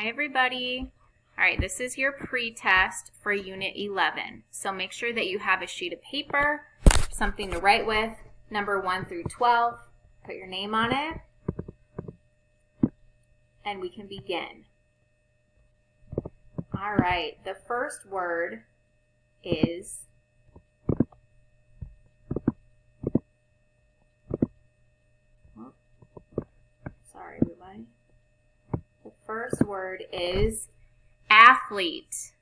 Hi everybody. All right, this is your pre-test for Unit 11. So make sure that you have a sheet of paper, something to write with, number 1 through 12. Put your name on it, and we can begin. All right, the first word is sorry everybody. The first word is athlete.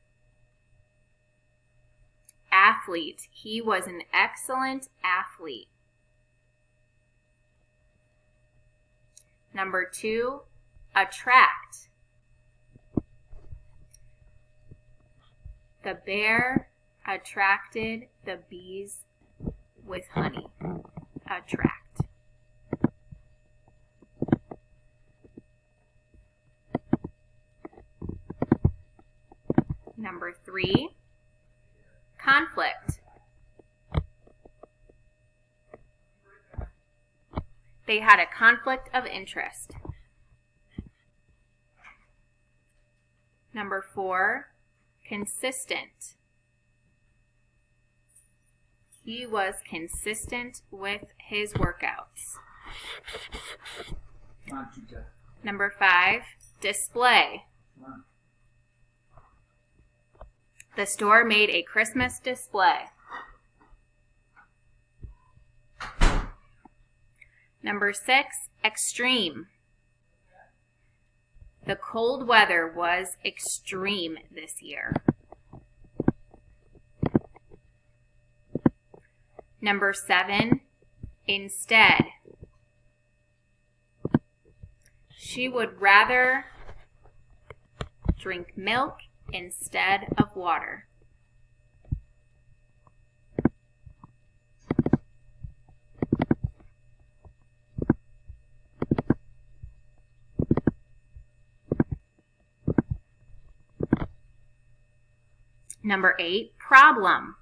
Athlete. He was an excellent athlete. Number 2, attract. The bear attracted the bees with honey. Attract. Number 3, conflict. They had a conflict of interest. Number 4, consistent. He was consistent with his workouts. Number 5, display. The store made a Christmas display. Number 6, extreme. The cold weather was extreme this year. Number 7, instead. She would rather drink milk instead of water. Number 8, problem.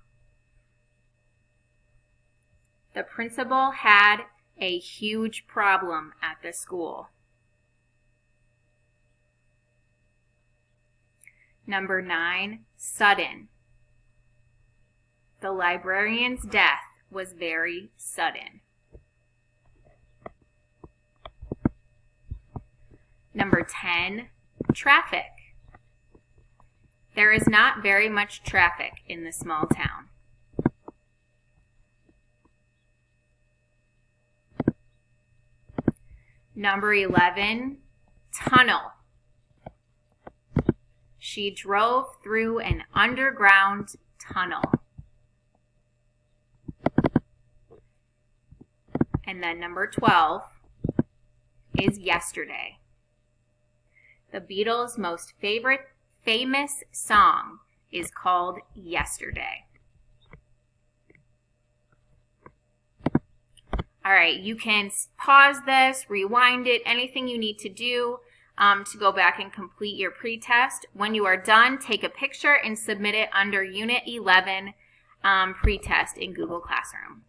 The principal had a huge problem at the school. Number 9, sudden. The librarian's death was very sudden. Number 10, traffic. There is not very much traffic in the small town. Number 11, tunnel. She drove through an underground tunnel. And then number 12 is yesterday. The Beatles' most famous song is called Yesterday. All right, you can pause this, rewind it, anything you need to do to go back and complete your pre-test. When you are done, take a picture and submit it under Unit 11 pre-test in Google Classroom.